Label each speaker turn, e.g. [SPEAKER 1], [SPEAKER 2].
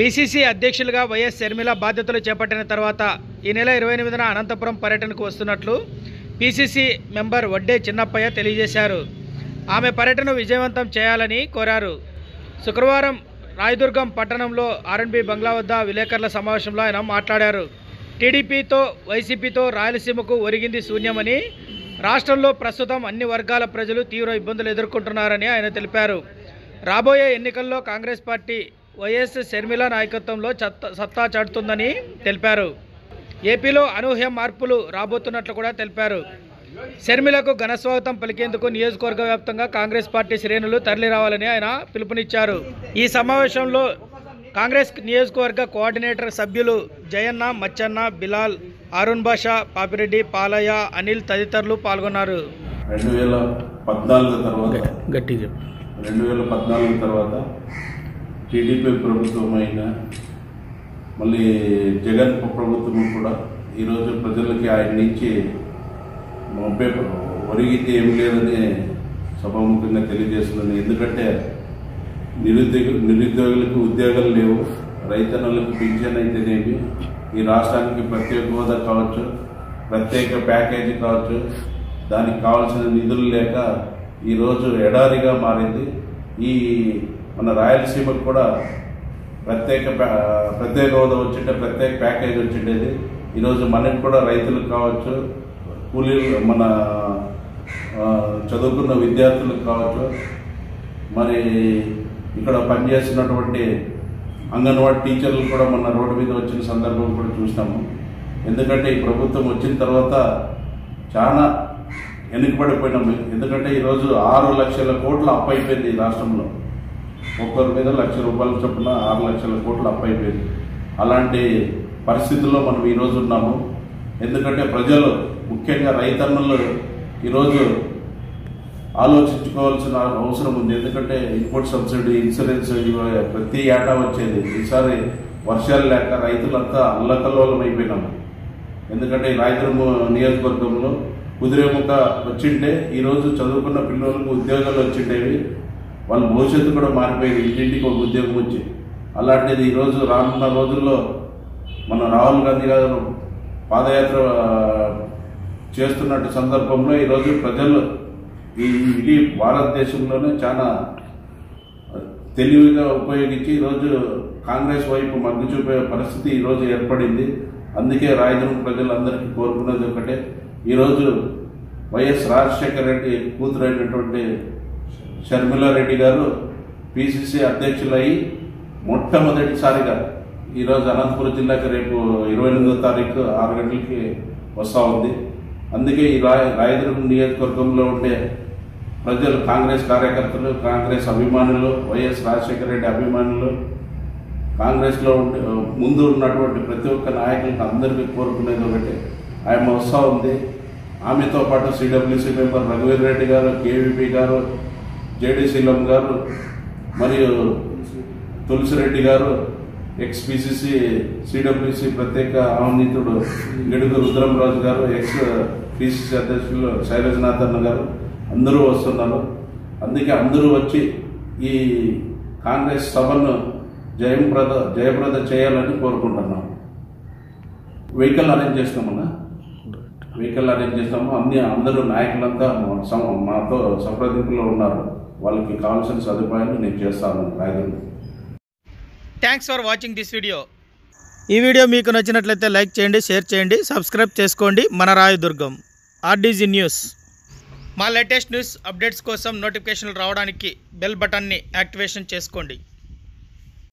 [SPEAKER 1] PCC అధ్యక్షులుగా YS Sharmila బాధ్యతలు చేపట్టిన తర్వాత ఈ నెల 28న అనంతపురం పర్యటనకు వస్తున్నట్లు పిసిసి మెంబర్ వడ్డే చిన్నప్పయ్య తెలియజేశారు. ఆమె పర్యటన విజయవంతం చేయాలని కోరారు. శుక్రవారం రాయదుర్గం పట్టణంలో ఆర్ఎన్బి బంగ్లా వద్ద విలేకరుల సమావేశంలో ఆయన మాట్లాడారు. టీడీపీతో వైసీపీతో రాయలసీమకు ఒరిగింది శూన్యమని, రాష్ట్రంలో ప్రస్తుతం అన్ని వర్గాల ప్రజలు తీవ్ర ఇబ్బందులు ఎదుర్కొంటున్నారని ఆయన తెలిపారు. రాబోయే ఎన్నికల్లో కాంగ్రెస్ పార్టీ వైఎస్ షర్మిల నాయకత్వంలో సత్తా చాటుతుందని తెలిపారు. ఏపీలో అనూహ్య మార్పులు రాబోతున్నట్లు కూడా తెలిపారు. షర్మిలకు ఘనస్వాగతం పలికేందుకు నియోజకవర్గ వ్యాప్తంగా కాంగ్రెస్ పార్టీ శ్రేణులు తరలిరావాలని ఆయన పిలుపునిచ్చారు. ఈ సమావేశంలో కాంగ్రెస్ నియోజకవర్గ కోఆర్డినేటర్ సభ్యులు జయన్న, మచ్చన్న, బిలాల్, అరుణ్ బాషా, పాపిరెడ్డి, పాలయ్య, అనిల్ తదితరులు పాల్గొన్నారు.
[SPEAKER 2] 2014 తర్వాత టీడీపీ ప్రభుత్వం అయినా మళ్ళీ జగన్ ప్రభుత్వం కూడా ఈరోజు ప్రజలకి ఆయన నుంచి ఒరిగితే ఏమి లేదని సభాముఖంగా తెలియజేస్తున్నాను. ఎందుకంటే నిరుద్యోగులకు ఉద్యోగాలు లేవు, రైతన్నులకు పింఛన్ అయితేనేమి, ఈ రాష్ట్రానికి ప్రత్యేక హోదా కావచ్చు, ప్రత్యేక ప్యాకేజీ కావచ్చు, దానికి కావాల్సిన నిధులు లేక ఈరోజు ఎడారిగా మారింది. ఈ మన రాయలసీమకు కూడా ప్రత్యేక హోదా వచ్చింటే, ప్రత్యేక ప్యాకేజీ వచ్చిండేది. ఈరోజు మనకి కూడా రైతులకు కావచ్చు, కూలీలు, మన చదువుకున్న విద్యార్థులకు కావచ్చు, మరి ఇక్కడ పనిచేస్తున్నటువంటి అంగన్వాడీ టీచర్లు కూడా మన రోడ్డు మీద వచ్చిన సందర్భం కూడా చూస్తాము. ఎందుకంటే ఈ ప్రభుత్వం వచ్చిన తర్వాత చాలా వెనుకబడిపోయినాము. ఎందుకంటే ఈరోజు 6 లక్షల కోట్లు అప్పు అయిపోయింది ఈ రాష్ట్రంలో. ఒక్కరి మీద ₹1,00,000 చొప్పున 6 లక్షల కోట్లు అప్పు అయిపోయింది. అలాంటి పరిస్థితుల్లో మనం ఈరోజు ఉన్నాము. ఎందుకంటే ప్రజలు, ముఖ్యంగా రైతన్నులు ఈరోజు ఆలోచించుకోవాల్సిన అవసరం ఉంది. ఎందుకంటే ఇన్పుట్ సబ్సిడీ, ఇన్సూరెన్స్ ప్రతి ఏటా వచ్చేది. ఈసారి వర్షాలు లేక రైతులంతా అల్లకల్లోలం అయిపోయినాము. ఎందుకంటే రాయదుర్గం నియోజకవర్గంలో కుదిరేముక వచ్చింటే ఈరోజు చదువుకున్న పిల్లలకు ఉద్యోగాలు వచ్చిండేవి. వాళ్ళ భవిష్యత్తు కూడా మారిపోయింది, ఇంటింటికి ఒక ఉద్యోగం వచ్చి. అలాంటిది ఈరోజు రానున్న రోజుల్లో మన రాహుల్ గాంధీ గారు పాదయాత్ర చేస్తున్నట్టు సందర్భంలో ఈరోజు ప్రజలు ఇడీ భారతదేశంలోనే చాలా తెలివిగా ఉపయోగించి ఈరోజు కాంగ్రెస్ వైపు మగ్గు చూపే పరిస్థితి ఈరోజు ఏర్పడింది. అందుకే రాయదుర్గం ప్రజలందరికీ కోరుకున్నది ఒకటే, ఈరోజు వైఎస్ రాజశేఖర రెడ్డి కూతురైనటువంటి షర్మిలారెడ్డి గారు పిసిసి అధ్యక్షులయ్యి మొట్టమొదటిసారిగా ఈరోజు అనంతపురం జిల్లాకి రేపు 28వ తారీఖు 6 గంటలకి వస్తూ ఉంది. అందుకే ఈ రాయదుర్గం నియోజకవర్గంలో ఉండే ప్రజలు, కాంగ్రెస్ కార్యకర్తలు, కాంగ్రెస్ అభిమానులు, వైఎస్ రాజశేఖర రెడ్డి అభిమానులు, కాంగ్రెస్లో ముందు ఉన్నటువంటి ప్రతి ఒక్క నాయకులకు అందరికీ కోరుకునేది ఒకటి, ఆమె వస్తూ ఉంది. ఆమెతో పాటు సిడబ్ల్యూసీ మెంబర్ రఘువీర్ రెడ్డి గారు, కేవీపీ గారు, జేడీసీలం గారు, మరియు తులసిరెడ్డి గారు, ఎక్స్-పిసిసి సిడబ్ల్యూసీ ప్రత్యేక ఆహ్వానితుడు గడుగు రుద్రంరాజు గారు, ఎక్స్-పిసిసి అధ్యక్షులు శైలజనాథన్ గారు అందరూ వస్తున్నారు. అందుకే అందరూ వచ్చి ఈ కాంగ్రెస్ సభను జయప్రద చేయాలని కోరుకుంటున్నాం. వెహికల్ అరేంజ్ చేస్తామన్నా, వెహికల్ అరేంజ్ చేస్తాము. అందరూ నాయకులంతా మాతో సంప్రదింపులో ఉన్నారు. వాళ్ళకి కావాల్సిన సదుపాయాలు నేను చేస్తాను Rayadurgam.
[SPEAKER 1] Thanks for watching this video. ఈ వీడియో మీకు నచ్చినట్లయితే లైక్ చేయండి, షేర్ చేయండి, సబ్స్క్రైబ్ చేసుకోండి. మన రాయదుర్గం ఆర్డీజీ న్యూస్. మా లేటెస్ట్ న్యూస్ అప్డేట్స్ కోసం నోటిఫికేషన్లు రావడానికి బెల్ బటన్ని యాక్టివేషన్ చేసుకోండి.